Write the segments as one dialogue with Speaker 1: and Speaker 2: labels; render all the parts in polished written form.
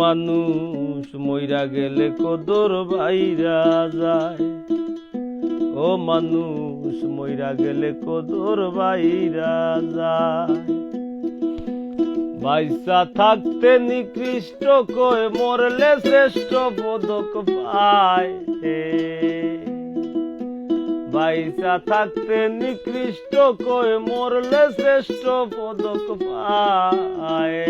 Speaker 1: মানুষ মইরা গেলে কদর বাইরা যায়। ও মানুষ মইরা গেলে কদর বাইরা যায়। বাইসা থাকতে নিকৃষ্ট কয়, মরলে শ্রেষ্ঠ পদক পায়। বাইসা থাকতে নিকৃষ্ট কয়, মরলে শ্রেষ্ঠ পদক পায়।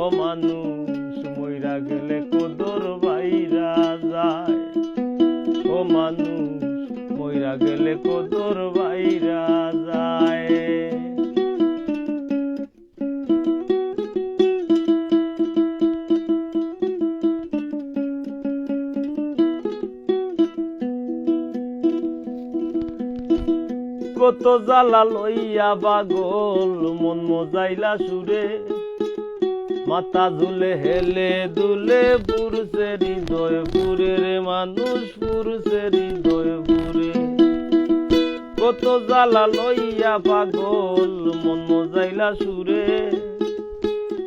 Speaker 1: ও মানুষ মইরা গেলে কদর বাইরা যায়। ও মানুষ মইরা গেলে কদর বাইরা যায়। কত জ্বালা লইয়া পাগল মন মজাইলা সুরে, মাথা ঝুলে হেলে দুলে পুরুষে হৃদয় পুরে রে মানুষ পুরুষে হৃদয় পুরে। কত জ্বালা লইয়া পাগল মন মজাইলা সুরে,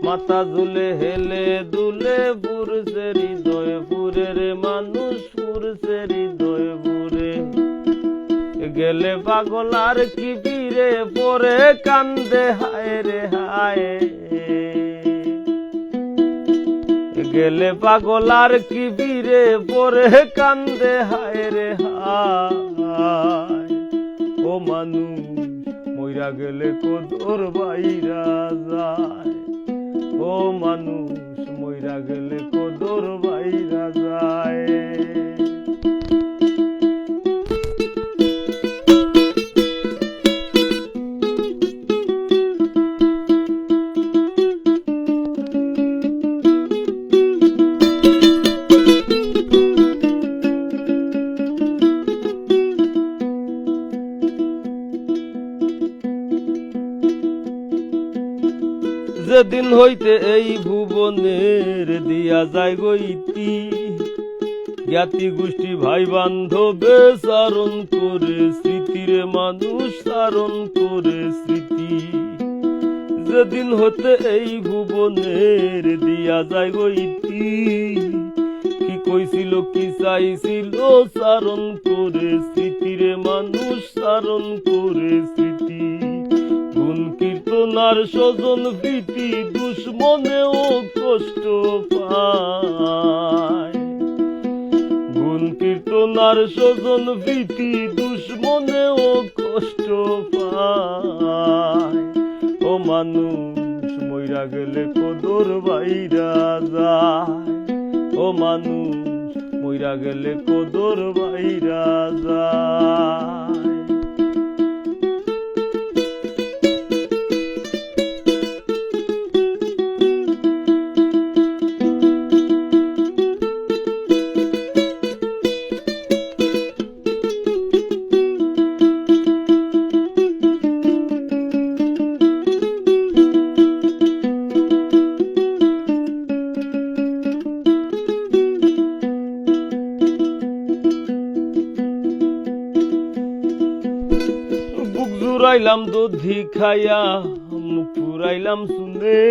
Speaker 1: মাথা ঝুলে হেলে দুলে পুরুষে হৃদয় পুরে রে মানুষ পুরুষে হৃদয় পুরে। গেলে পাগল আর কি পীরে পরে কান্দে হায় রে হায়। গেলে পাগল আর কি পীরে পরে কান্দে হায় রে হায়। ও মানুষ মইরা গেলে কদর বাইরা যায়। ও মানুষ মইরা গেলে কদর বাইরা যায়। যেদিন হইতে এই ভুবনের দিয়া যায় গইতি, জ্ঞাতি গোষ্ঠী ভাই বান্ধবে চারণ করে স্মৃতির মানুষ চারণ করে স্মৃতি। যেদিন হতে এই ভুবনের দিয়া যায় গইতি, কি কইছিল কি চাইছিল চারণ করে স্মৃতির মানুষ চারণ করে স্মৃতি। গুণ কীর্তনার স্বজন প্রীতি দুশ্মনেও কষ্ট পায়। গুণ কীর্তনার স্বজন প্রীতি দুশ্মনেও কষ্ট পায়। ও মানুষ মইরা গেলে কদর বাইরা যায়। ও মানুষ মইরা গেলে কদর বাইরা যায়। ফুরাইলাম দধি খাইয়া মুখ ফুরাইলাম শুনে,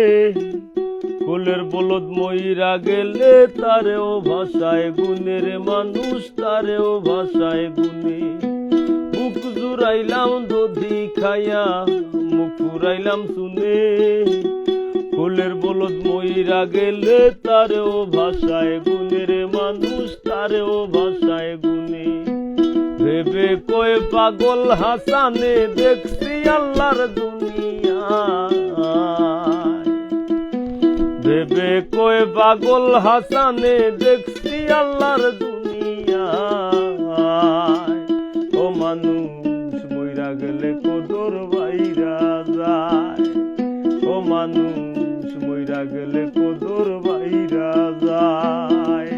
Speaker 1: কোলের বলদ মইরা গেলে তারেও ভাষায় গুনে রে মানুষ তারেও ভাষায় গুনে। বুক জুড়াইলাম দধি খাইয়া মুখ ফুরাইলাম শুনে, কোলের বলদ মইরা গেলে তারেও ভাষায় গুনে রে মানুষ তারেও ভাষায় গুনে। ভেবে কয় পাগল হাসানে দেখছি আল্লাহর দুনিয়া। ভেবে কয় পাগল হাসানে দেখছি আল্লাহর দুনিয়া। ও মানুষ মইরা গেলে কদর বাইরা যায়। ও মানুষ মইরা গেলে কদর বাইরা যায়।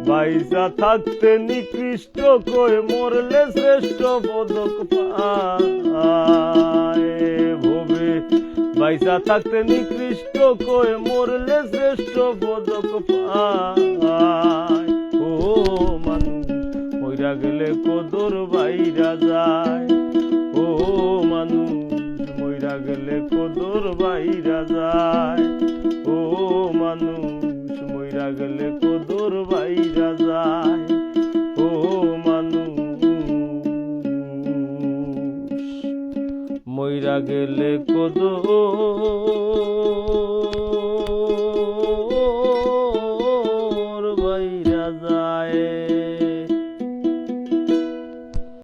Speaker 1: বাইসা থাকতে নিকৃষ্ট কয়, মরলে শ্রেষ্ঠ পদক পায়। ভবে বাইসা থাকতে নিকৃষ্ট কয়, মরলে শ্রেষ্ঠ পদক পায়। ও মানুষ মইরা গেলে কদর বাইরা যায়। ও মানুষ মইরা গেলে কদর বাইরা যায়। ও মইরা গেলে কদর